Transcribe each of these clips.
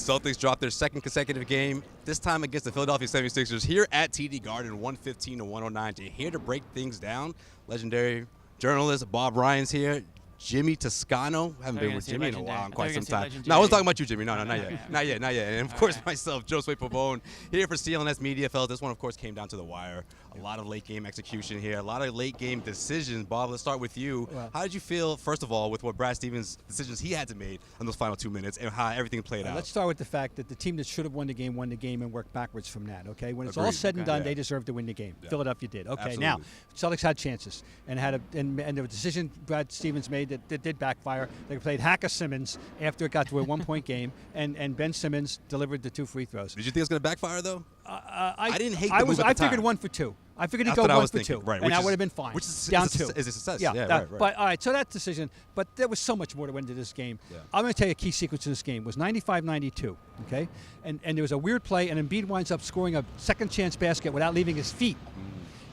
Celtics dropped their second consecutive game, this time against the Philadelphia 76ers here at TD Garden, 115-109. Here to break things down, legendary journalist Bob Ryan's here. Jimmy Toscano. Haven't been with Jimmy in a while in quite some time. No, I was talking about you, Jimmy. No, not yet. Not yet. And, of course, myself, Josue Pavone, here for CLNS Media. Fellas, this one, of course, came down to the wire. A lot of late-game execution here. A lot of late-game decisions. Bob, let's start with you. Well, how did you feel, first of all, with what Brad Stevens' decisions he had to make in those final 2 minutes and how everything played out? Let's start with the fact that the team that should have won the game and worked backwards from that, okay? When it's all said and done, they deserve to win the game. Philadelphia did. Okay, absolutely. Now, Celtics had chances and the decision Brad Stevens made that did backfire. They played Hacker-Simmons after it got to a one-point game, and Ben Simmons delivered the 2 free throws. Did you think it was going to backfire, though? I didn't hate the move at the I figured time. 1 for 2. I figured he'd That's go 1 for thinking. 2, right, and that would have been fine. Which is down 2. Is a success. Yeah, right. But all right, so that decision. But there was so much more to went into this game. Yeah. I'm going to tell you a key sequence of this game. It was 95-92, okay? And there was a weird play, and Embiid winds up scoring a second-chance basket without leaving his feet.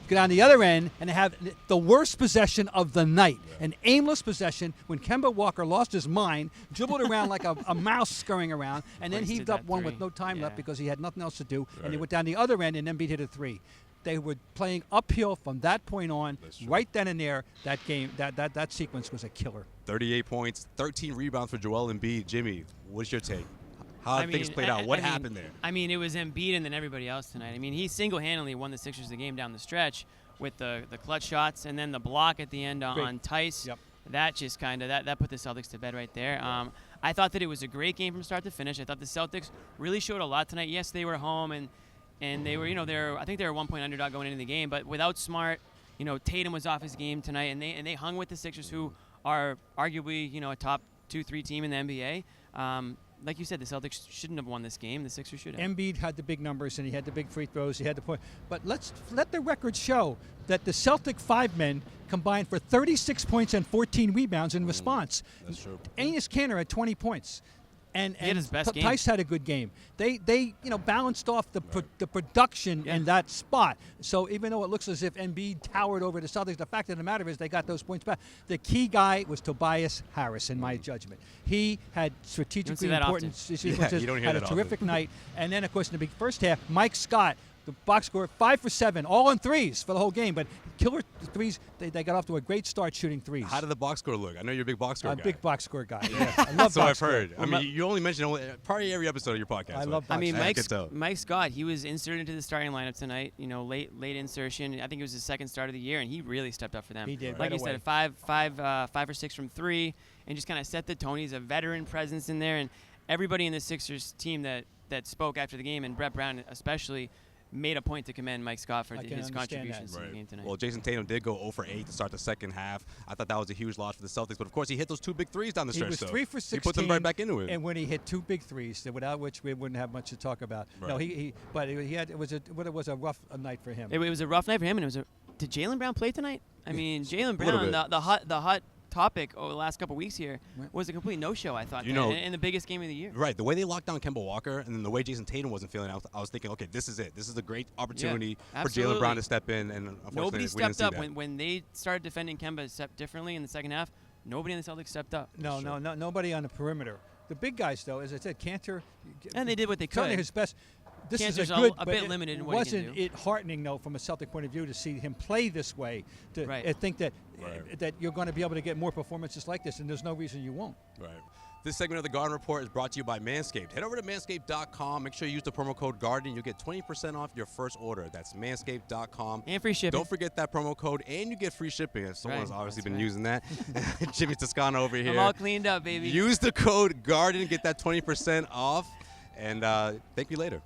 Go down the other end and have the worst possession of the night, an aimless possession when Kemba Walker lost his mind, dribbled around like a mouse scurrying around, and then heaved up one with no time left because he had nothing else to do, and he went down the other end and Embiid hit a 3. They were playing uphill from that point on. Right then and there, that game, that sequence was a killer. 38 points, 13 rebounds for Joel Embiid. Jimmy, what's your take? How things played out? What happened there? I mean, it was Embiid and then everybody else tonight. I mean, he single-handedly won the Sixers the game down the stretch with the clutch shots and then the block at the end on Tice. Yep. That just kind of that put the Celtics to bed right there. I thought that it was a great game from start to finish. I thought the Celtics really showed a lot tonight. Yes, they were home and they were, I think they were a 1-point underdog going into the game, but without Smart, Tatum was off his game tonight, and they hung with the Sixers, who are arguably, a top 2-3 team in the NBA. Like you said, the Celtics shouldn't have won this game. The Sixers should have. Embiid had the big numbers, and he had the big free throws. He had the point. But let the record show that the Celtic 5 men combined for 36 points and 14 rebounds in response. That's true. Enes Kanter had 20 points. And he had his best game. Tice had a good game. They balanced off the production in that spot. So even though it looks as if Embiid towered over the Celtics, the fact of the matter is they got those points back. The key guy was Tobias Harris, in my judgment. He had strategically important sequences, had a terrific night. And then, of course, in the big first half, Mike Scott, the box score, 5 for 7, all on threes for the whole game. But killer threes, they got off to a great start shooting threes. How did the box score look? I know you're a big box score guy. I'm a big box score guy. Yeah. I love so box I've heard. Score. I mean, you only mention probably every episode of your podcast. I love box score. Mike Scott, he was inserted into the starting lineup tonight. Late insertion. I think it was his second start of the year, and he really stepped up for them. He did. Like you said, 5 or 6 from 3, and just kind of set the tone. He's a veteran presence in there, and everybody in the Sixers team that spoke after the game, and Brett Brown especially, made a point to commend Mike Scott for his contributions to the game tonight. Well, Jason Tatum did go 0 for 8 to start the second half. I thought that was a huge loss for the Celtics, but of course he hit those 2 big threes down the stretch. He was 3 for 16. He put them right back into it. And when he hit 2 big threes, without which we wouldn't have much to talk about. Right. No, it was a rough night for him. It was a rough night for him, and did Jaylen Brown play tonight? I mean, Jaylen Brown, the hot topic over the last couple of weeks here was a complete no-show, I thought, in the biggest game of the year. Right. The way they locked down Kemba Walker and then the way Jason Tatum wasn't feeling, I was thinking, okay, this is it. This is a great opportunity for Jaylen Brown to step in. And nobody stepped up when they started defending Kemba differently in the second half. Nobody in the Celtics stepped up. No, nobody on the perimeter. The big guys, though, as I said, Kanter. And they did what they could. Certainly his best. This Kanter's is a bit limited in what he can do. Wasn't it heartening, though, from a Celtic point of view, to see him play this way, to think that you're going to be able to get more performances like this, and there's no reason you won't. Right. This segment of the Garden Report is brought to you by Manscaped. Head over to manscaped.com. Make sure you use the promo code GARDEN. You'll get 20% off your first order. That's manscaped.com. And free shipping. Don't forget that promo code, and you get free shipping. Someone's obviously been using that. Jimmy Toscano over here. I'm all cleaned up, baby. Use the code GARDEN. Get that 20% off. And thank you later.